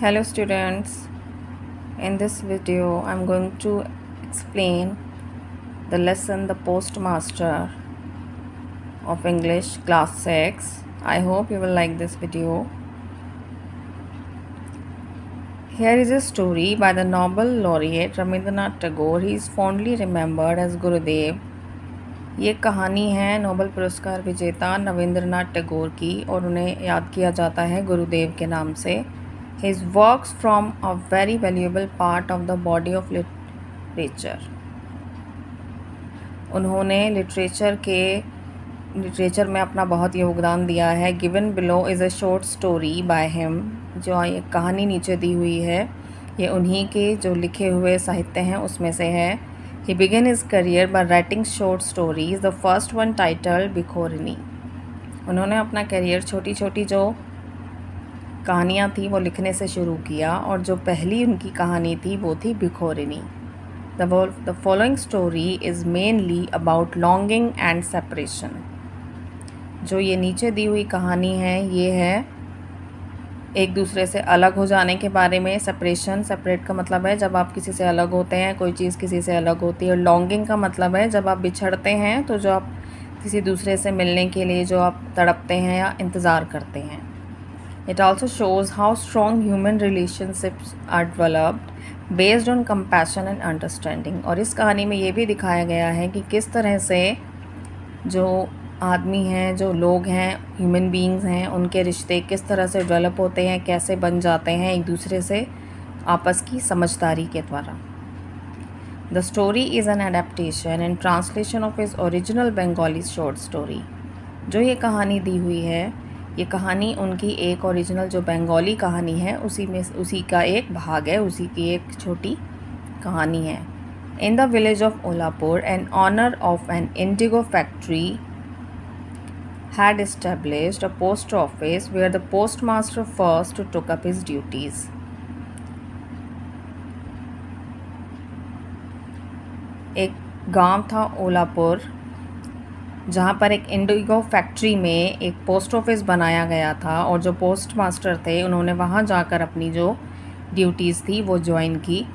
Hello students, in this video I'm going to explain the lesson The Postmaster of English class 6. I hope you will like this video. Here is a story by the Nobel laureate Rabindranath Tagore. He is fondly remembered as Gurudev. ये कहानी है Nobel पुरस्कार विजेता रविंद्रनाथ टैगोर की और उन्हें याद किया जाता है गुरुदेव के नाम से. His works form a very valuable part of the body of literature. उन्होंने लिटरेचर में अपना बहुत योगदान दिया है. Given below is a short story by him. जो एक कहानी नीचे दी हुई है ये उन्हीं के जो लिखे हुए साहित्य हैं उसमें से है. He began his career by writing short stories. The first one titled भिखोरिनी. उन्होंने अपना करियर छोटी छोटी जो कहानियाँ थी वो लिखने से शुरू किया और जो पहली उनकी कहानी थी वो थी भिखोरिनी. The following story is mainly about longing and separation. जो ये नीचे दी हुई कहानी है ये है एक दूसरे से अलग हो जाने के बारे में. सेपरेट का मतलब है जब आप किसी से अलग होते हैं, कोई चीज़ किसी से अलग होती है. और लॉन्गिंग का मतलब है जब आप बिछड़ते हैं तो जो आप किसी दूसरे से मिलने के लिए जो आप तड़पते हैं या इंतज़ार करते हैं. It also shows how strong human relationships are developed based on compassion and understanding. और इस कहानी में ये भी दिखाया गया है कि किस तरह से जो आदमी हैं, जो लोग हैं, ह्यूमन बीइंग्स हैं, उनके रिश्ते किस तरह से डेवलप होते हैं, कैसे बन जाते हैं एक दूसरे से आपस की समझदारी के द्वारा. The story is an adaptation and translation of his original Bengali short story. जो ये कहानी दी हुई है ये कहानी उनकी एक ओरिजिनल जो बंगाली कहानी है उसी का एक भाग है, उसी की एक छोटी कहानी है. In the village of Olapur an owner of an indigo factory had established a post office where the postmaster first took up his duties. एक गांव था ओलापुर जहाँ पर एक इंडिगो फैक्ट्री में एक पोस्ट ऑफिस बनाया गया था और जो पोस्ट मास्टर थे उन्होंने वहाँ जाकर अपनी जो ड्यूटीज़ थी वो ज्वाइन की.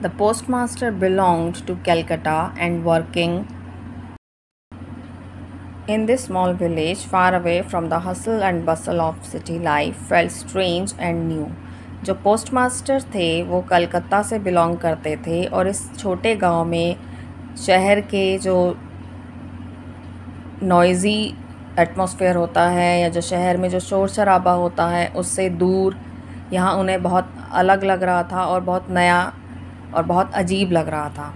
The postmaster belonged to Calcutta and working in this small village far away from the hustle and bustle of city life felt strange and new. जो पोस्टमास्टर थे वो कलकत्ता से बिलोंग करते थे और इस छोटे गांव में शहर के जो नॉइज़ी एटमॉस्फेयर होता है या जो शहर में जो शोर शराबा होता है उससे दूर यहाँ उन्हें बहुत अलग लग रहा था और बहुत नया और बहुत अजीब लग रहा था.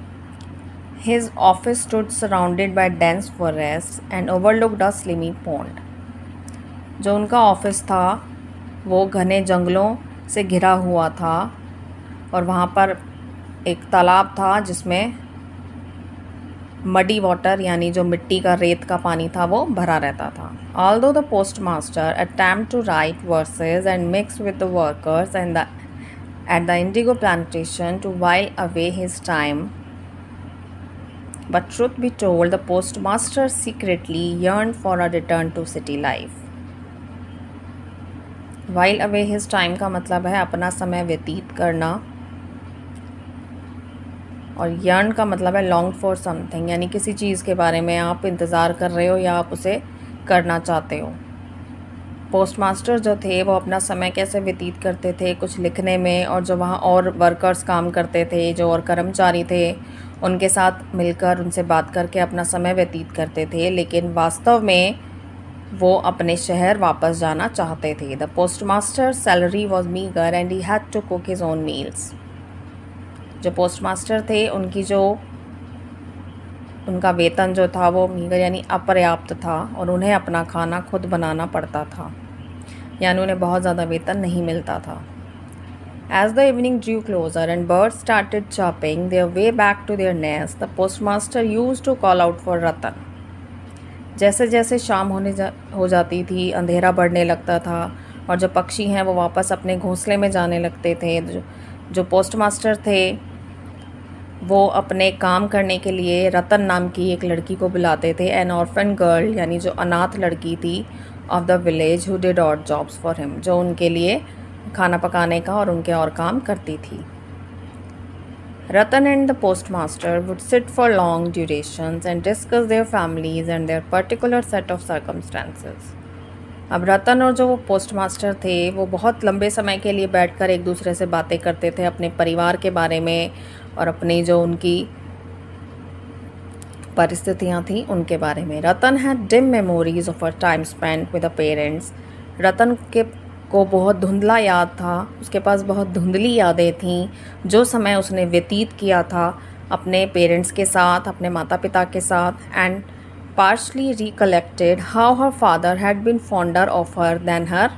His office stood surrounded by dense forests and overlooked a slimy pond. जो उनका ऑफिस था वो घने जंगलों से घिरा हुआ था और वहाँ पर एक तालाब था जिसमें मडी वाटर यानी जो मिट्टी का रेत का पानी था वो भरा रहता था. Although the postmaster attempted to write verses and mix with the workers and at the indigo plantation to while away his time, but truth be told the postmaster secretly yearned for a return to city life. While away his time का मतलब है अपना समय व्यतीत करना और yearn का मतलब है long for something यानी किसी चीज़ के बारे में आप इंतज़ार कर रहे हो या आप उसे करना चाहते हो. पोस्टमास्टर जो थे वो अपना समय कैसे व्यतीत करते थे कुछ लिखने में और जो वहाँ और वर्कर्स काम करते थे, जो और कर्मचारी थे, उनके साथ मिलकर उनसे बात करके अपना समय व्यतीत करते थे. लेकिन वास्तव में वो अपने शहर वापस जाना चाहते थे. The postmaster salary was meagre and he had to cook his own meals. जो पोस्टमास्टर थे उनका वेतन जो था वो मीगर यानी अपर्याप्त था और उन्हें अपना खाना खुद बनाना पड़ता था यानी उन्हें बहुत ज़्यादा वेतन नहीं मिलता था. As the evening drew closer and birds started chirping their way back to their nest, the postmaster used to call out for Ratan. जैसे जैसे शाम हो जाती थी अंधेरा बढ़ने लगता था और जो पक्षी हैं वो वापस अपने घोंसले में जाने लगते थे. जो पोस्टमास्टर थे वो अपने काम करने के लिए रतन नाम की एक लड़की को बुलाते थे. एन ऑर्फन गर्ल यानी जो अनाथ लड़की थी of the village who did odd jobs for him, जो उनके लिए खाना पकाने का और उनके और काम करती थी. Ratan and the postmaster would sit for long durations and discuss their families and their particular set of circumstances. अब रतन और जो वो पोस्टमास्टर थे वो बहुत लंबे समय के लिए बैठकर एक दूसरे से बातें करते थे अपने परिवार के बारे में और अपनी जो उनकी परिस्थितियाँ थी उनके बारे में. Ratan had dim memories of a time spent with the parents. Ratan को बहुत धुंधला याद था, उसके पास बहुत धुंधली यादें थीं जो समय उसने व्यतीत किया था अपने पेरेंट्स के साथ, अपने माता पिता के साथ. And partially recollected how her father had been fonder of her than her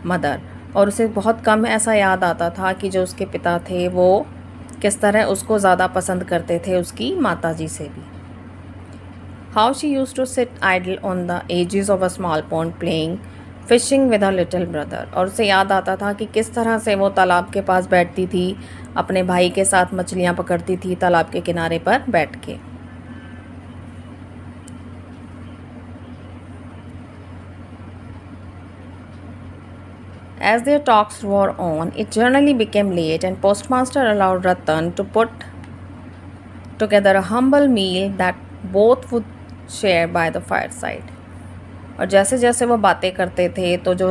mother. और उसे बहुत कम ऐसा याद आता था कि जो उसके पिता थे वो किस तरह उसको ज़्यादा पसंद करते थे उसकी माता जी से भी. How she used to sit idle on the edges of a small pond playing fishing with a little brother. और उसे याद आता था कि किस तरह से वो तालाब के पास बैठती थी, अपने भाई के साथ मछलियाँ पकड़ती थी तालाब के किनारे पर बैठ के. As their talks wore on, it generally became late and postmaster allowed Ratan to put together a humble meal that both would share by the fireside. और जैसे जैसे वो बातें करते थे तो जो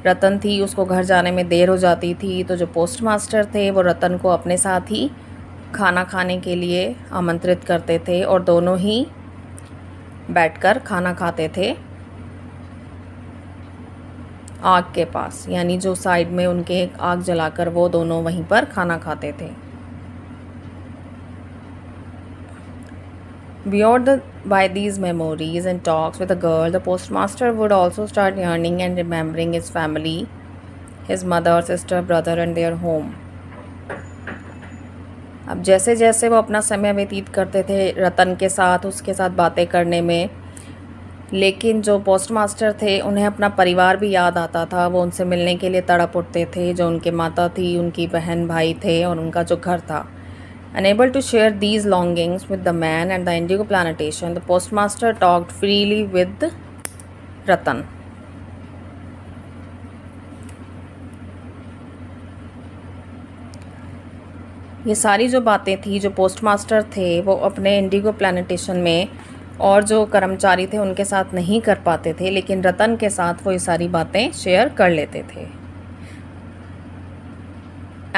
रतन थी उसको घर जाने में देर हो जाती थी, तो जो पोस्टमास्टर थे वो रतन को अपने साथ ही खाना खाने के लिए आमंत्रित करते थे और दोनों ही बैठकर खाना खाते थे आग के पास, यानी जो साइड में उनके एक आग जलाकर वो दोनों वहीं पर खाना खाते थे. By these memories and talks with the girl, the postmaster would also start yearning and remembering his family, his mother, sister, brother and their home. अब जैसे जैसे वो अपना समय व्यतीत करते थे रतन के साथ, उसके साथ बातें करने में, लेकिन जो पोस्टमास्टर थे उन्हें अपना परिवार भी याद आता था. वो उनसे मिलने के लिए तड़प उठते थे, जो उनके माता थी, उनकी बहन भाई थे और उनका जो घर था. Unable to share these longings with the man at the indigo plantation, the postmaster talked freely with Ratan. ये सारी जो बातें थी जो पोस्टमास्टर थे वो अपने इंडिगो प्लानिटेशन में और जो कर्मचारी थे उनके साथ नहीं कर पाते थे, लेकिन रतन के साथ वो ये सारी बातें शेयर कर लेते थे.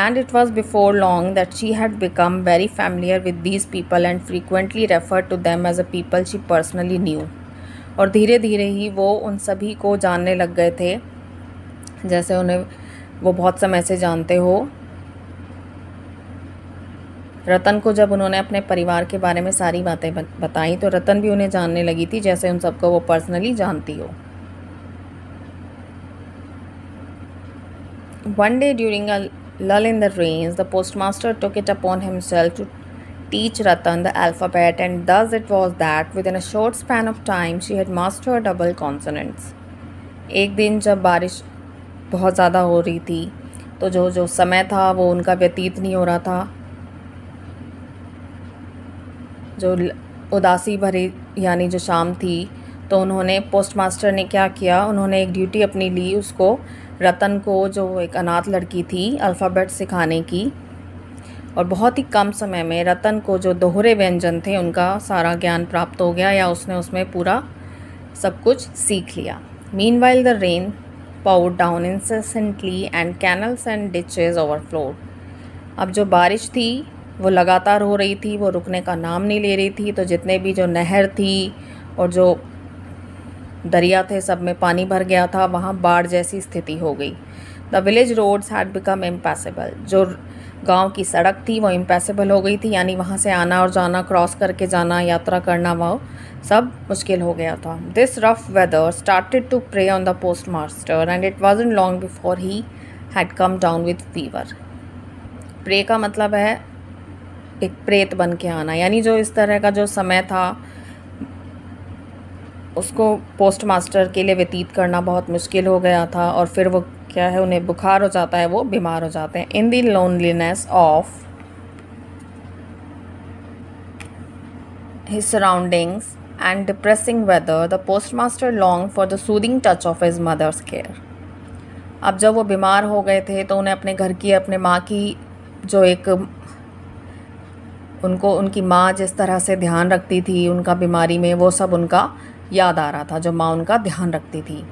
And it was before long that she had become very familiar with these people and frequently referred to them as a people she personally knew. और धीरे धीरे ही वो उन सभी को जानने लग गए थे जैसे उन्हें वो बहुत समय से जानते हो. रतन को जब उन्होंने अपने परिवार के बारे में सारी बातें बताई तो रतन भी उन्हें जानने लगी थी जैसे उन सबको वो पर्सनली जानती हो. One day during a lull in the rains, the postmaster took it upon himself to teach Ratan the alphabet, and thus it was that within a short span of time she had mastered double consonants. एक दिन जब बारिश बहुत ज़्यादा हो रही थी तो जो समय था वो उनका व्यतीत नहीं हो रहा था, जो उदासी भरी यानी जो शाम थी, तो उन्होंने पोस्टमास्टर ने क्या किया, उन्होंने एक ड्यूटी अपनी ली उसको रतन को, जो एक अनाथ लड़की थी, अल्फ़ाबेट सिखाने की. और बहुत ही कम समय में रतन को जो दोहरे व्यंजन थे उनका सारा ज्ञान प्राप्त हो गया या उसने उसमें पूरा सब कुछ सीख लिया. Meanwhile the rain poured down incessantly and canals and ditches overflowed. अब जो बारिश थी वो लगातार हो रही थी, वो रुकने का नाम नहीं ले रही थी, तो जितने भी जो नहर थी और जो दरिया थे सब में पानी भर गया था, वहाँ बाढ़ जैसी स्थिति हो गई. The village roads had become impassable. जो गांव की सड़क थी वो इम्पैसेबल हो गई थी, यानी वहाँ से आना और जाना, क्रॉस करके जाना, यात्रा करना, वो सब मुश्किल हो गया था. This rough weather started to prey on the postmaster and it wasn't long before he had come down with fever. Prey का मतलब है एक प्रेत बन के आना, यानी जो इस तरह का जो समय था उसको पोस्टमास्टर के लिए व्यतीत करना बहुत मुश्किल हो गया था. और फिर वो क्या है, उन्हें बुखार हो जाता है, वो बीमार हो जाते हैं. In the loneliness of his surroundings and depressing weather, the postmaster longed for the soothing touch of his mother's care. अब जब वो बीमार हो गए थे तो उन्हें अपने घर की, अपने माँ की जो एक उनकी माँ जिस तरह से ध्यान रखती थी उनका बीमारी में, वो सब उनका याद आ रहा था, जो माँ उनका ध्यान रखती थी.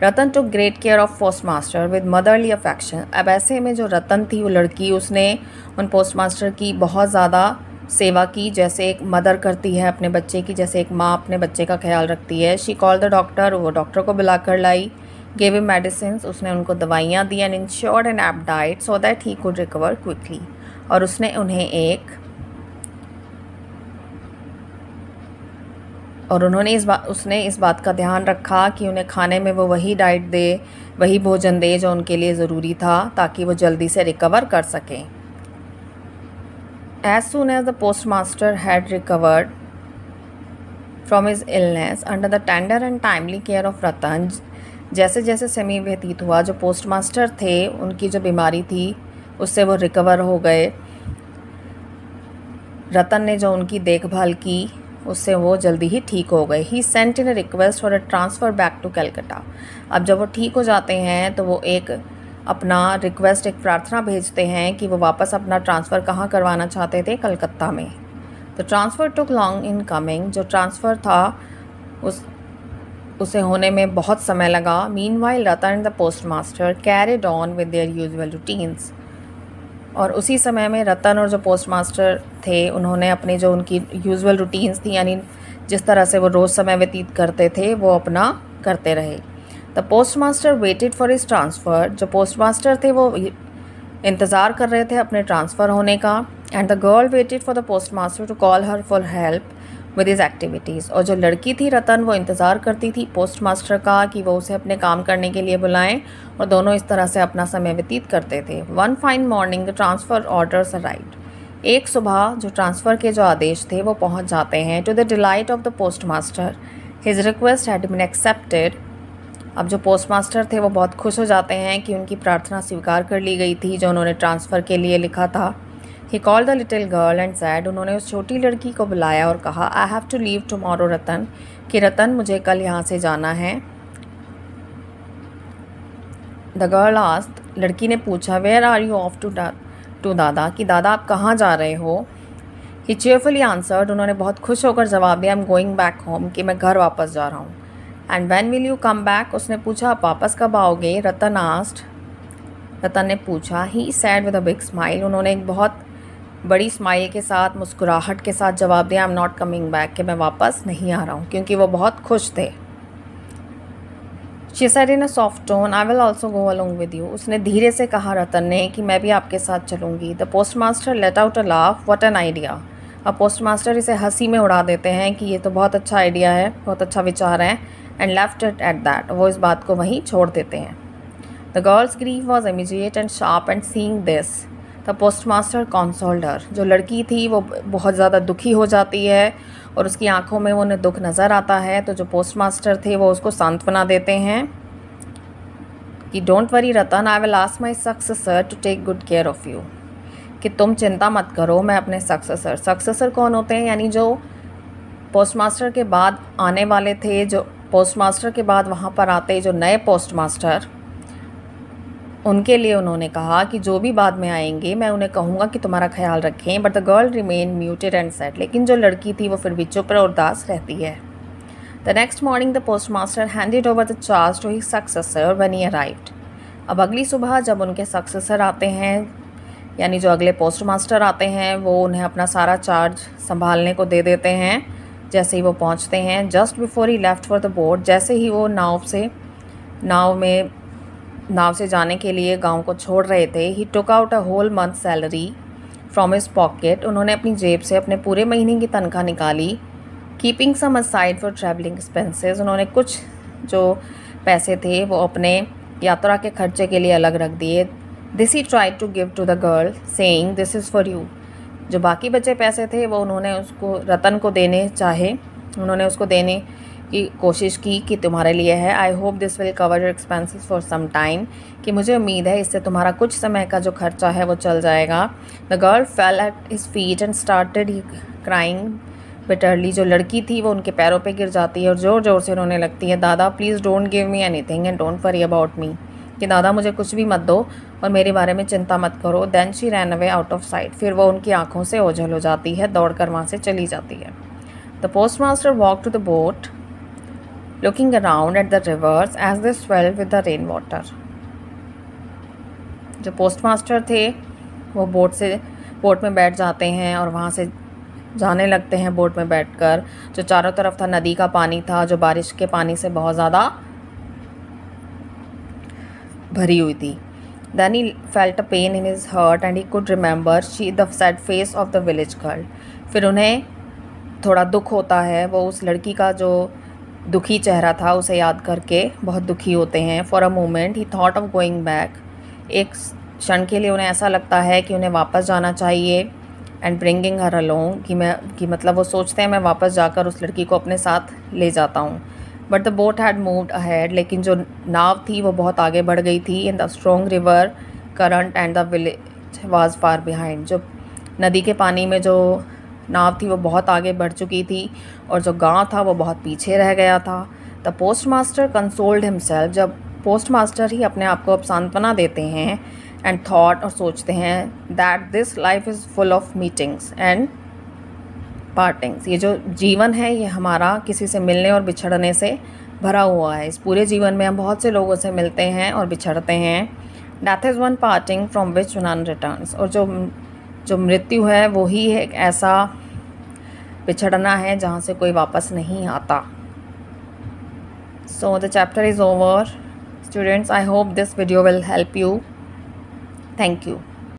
Ratan took great care of postmaster with motherly affection. अब ऐसे में जो रतन थी वो लड़की, उसने उन पोस्टमास्टर की बहुत ज़्यादा सेवा की, जैसे एक मदर करती है अपने बच्चे की, जैसे एक माँ अपने बच्चे का ख्याल रखती है. She called the doctor. वो डॉक्टर को बुलाकर लाई. Gave him medicine. उसने उनको दवाइयाँ दी. And ensured an apt diet so that he could recover quickly. और उसने इस बात का ध्यान रखा कि उन्हें खाने में वो वही डाइट दे, वही भोजन दे जो उनके लिए ज़रूरी था, ताकि वो जल्दी से रिकवर कर सकें. As soon as the postmaster had recovered from his illness under the tender and timely care of Ratan, जैसे जैसे समय व्यतीत हुआ, जो पोस्टमास्टर थे उनकी जो बीमारी थी उससे वो रिकवर हो गए. रतन ने जो उनकी देखभाल की उससे वो जल्दी ही ठीक हो गए. He sent in a request for a transfer back to Calcutta. अब जब वो ठीक हो जाते हैं तो वो एक अपना रिक्वेस्ट, एक प्रार्थना भेजते हैं कि वो वापस अपना ट्रांसफ़र कहाँ करवाना चाहते थे, कलकत्ता में. तो transfer took long in coming. जो ट्रांसफ़र था उसे होने में बहुत समय लगा. Meanwhile Ratan and the postmaster carried on with their usual routines. और उसी समय में रतन और जो पोस्टमास्टर थे उन्होंने अपनी जो उनकी यूजुअल रूटीन्स थी, यानी जिस तरह से वो रोज़ समय व्यतीत करते थे, वो अपना करते रहे. The postmaster waited for his transfer. जो पोस्टमास्टर थे वो इंतज़ार कर रहे थे अपने ट्रांसफ़र होने का. And the girl waited for the postmaster to call her for help with his activities. और जो लड़की थी रतन, वो इंतज़ार करती थी पोस्टमास्टर का कि वो उसे अपने काम करने के लिए बुलाएं, और दोनों इस तरह से अपना समय व्यतीत करते थे. One fine morning the transfer orders arrived. एक सुबह जो ट्रांसफ़र के जो आदेश थे वो पहुंच जाते हैं. To the delight of the postmaster his request had been accepted. अब जो पोस्टमास्टर थे वो बहुत खुश हो जाते हैं कि उनकी प्रार्थना स्वीकार कर ली गई थी जो उन्होंने ट्रांसफ़र के लिए लिखा था. He called the little girl and said, उन्होंने उस छोटी लड़की को बुलाया और कहा, I have to leave tomorrow रतन, कि रतन मुझे कल यहाँ से जाना है. The girl asked, लड़की ने पूछा, Where are you off to दादा, कि दादा आप कहाँ जा रहे हो. He cheerfully answered, उन्होंने बहुत खुश होकर जवाब दिया, I'm going back home, कि मैं घर वापस जा रहा हूँ. And when will you come back, उसने पूछा आप वापस कब आओगे. रतन asked, रतन ने पूछा. He said with a big smile, उन्होंने एक बहुत बड़ी स्माइल के साथ, मुस्कुराहट के साथ जवाब दिया, I am not coming back, कि मैं वापस नहीं आ रहा हूँ, क्योंकि वो बहुत खुश थे. She said in a soft tone, I will also go along with you. उसने धीरे से कहा रतन ने कि मैं भी आपके साथ चलूँगी. The postmaster let out a laugh, what an idea. अब पोस्टमास्टर इसे हंसी में उड़ा देते हैं कि ये तो बहुत अच्छा आइडिया है, बहुत अच्छा विचार है. And left it at that. वो इस बात को वहीं छोड़ देते हैं. The girl's grief was immediate and sharp and seeing this the postmaster consoled her. जो लड़की थी वो बहुत ज़्यादा दुखी हो जाती है और उसकी आंखों में उन्हें दुख नज़र आता है. तो जो पोस्टमास्टर थे वो उसको सांत्वना देते हैं कि don't worry Ratan, I will ask my successor to take good care of you, कि तुम चिंता मत करो, मैं अपने सक्सेसर कौन होते हैं, यानी जो पोस्टमास्टर के बाद आने वाले थे, जो पोस्टमास्टर के बाद वहाँ पर आते जो नए पोस्टमास्टर, उनके लिए उन्होंने कहा कि जो भी बाद में आएंगे मैं उन्हें कहूँगा कि तुम्हारा ख्याल रखें. But the girl remain muted and sad. लेकिन जो लड़की थी वो फिर भी चुप और उदास रहती है. The next morning the postmaster handed over the charge to his successor when he arrived. अब अगली सुबह जब उनके सक्सेसर आते हैं, यानी जो अगले पोस्टमास्टर आते हैं, वो उन्हें अपना सारा चार्ज संभालने को दे देते हैं जैसे ही वो पहुँचते हैं. Just before he left for the boat, जैसे ही वो नाव से जाने के लिए गांव को छोड़ रहे थे, he took out a whole month salary from his pocket. उन्होंने अपनी जेब से अपने पूरे महीने की तनख्वाह निकाली. Keeping some aside for travelling expenses. उन्होंने कुछ जो पैसे थे वो अपने यात्रा के खर्चे के लिए अलग रख दिए. This he tried to give to the girl saying this is for you. जो बाकी बचे पैसे थे वो उन्होंने उसको रतन को देने चाहे, उन्होंने उसको देने की कोशिश की कि तुम्हारे लिए है. I hope this will cover your expenses for some time, कि मुझे उम्मीद है इससे तुम्हारा कुछ समय का जो खर्चा है वो चल जाएगा. The girl fail at his feet and started crying bitterly. जो लड़की थी वो उनके पैरों पे गिर जाती है और ज़ोर ज़ोर से रोने लगती है, दादा please don't give me anything and don't worry about me, कि दादा मुझे कुछ भी मत दो और मेरे बारे में चिंता मत करो। Then she ran away out of sight. फिर वो उनकी आंखों से ओझल हो जाती है, दौड़ कर वहाँ से चली जाती है। The postmaster walk to the boat looking around at the rivers as they swell with the rain water. जो पोस्ट मास्टर थे वो बोट में बैठ जाते हैं और वहाँ से जाने लगते हैं बोट में बैठकर। जो चारों तरफ था नदी का पानी था, जो बारिश के पानी से बहुत ज़्यादा भरी हुई थी। Then he felt a pain in his heart and he could remember the sad face of the village girl. फिर उन्हें थोड़ा दुख होता है, वो उस लड़की का जो दुखी चेहरा था उसे याद करके बहुत दुखी होते हैं। For a moment he thought of going back. एक क्षण के लिए उन्हें ऐसा लगता है कि उन्हें वापस जाना चाहिए एंड ब्रिंगिंग हर अलोंग, कि मतलब वो सोचते हैं मैं वापस जाकर उस लड़की को अपने साथ ले जाता हूँ। But the boat had moved ahead, लेकिन जो नाव थी वो बहुत आगे बढ़ गई थी। In the strong river current and the village was far behind. जो नदी के पानी में जो नाव थी वो बहुत आगे बढ़ चुकी थी और जो गांव था वो बहुत पीछे रह गया था। The post master consoled himself. जब पोस्ट मास्टर ही अपने आप को अब सांत्वना देते हैं एंड थॉट, और सोचते हैं that this life is full of meetings and partings. ये जो जीवन है ये हमारा किसी से मिलने और बिछड़ने से भरा हुआ है। इस पूरे जीवन में हम बहुत से लोगों से मिलते हैं और बिछड़ते हैं। Death is one parting from which none returns. और जो मृत्यु है वो ही एक ऐसा बिछड़ना है जहाँ से कोई वापस नहीं आता। So the chapter is over students. I hope this video will help you. Thank you.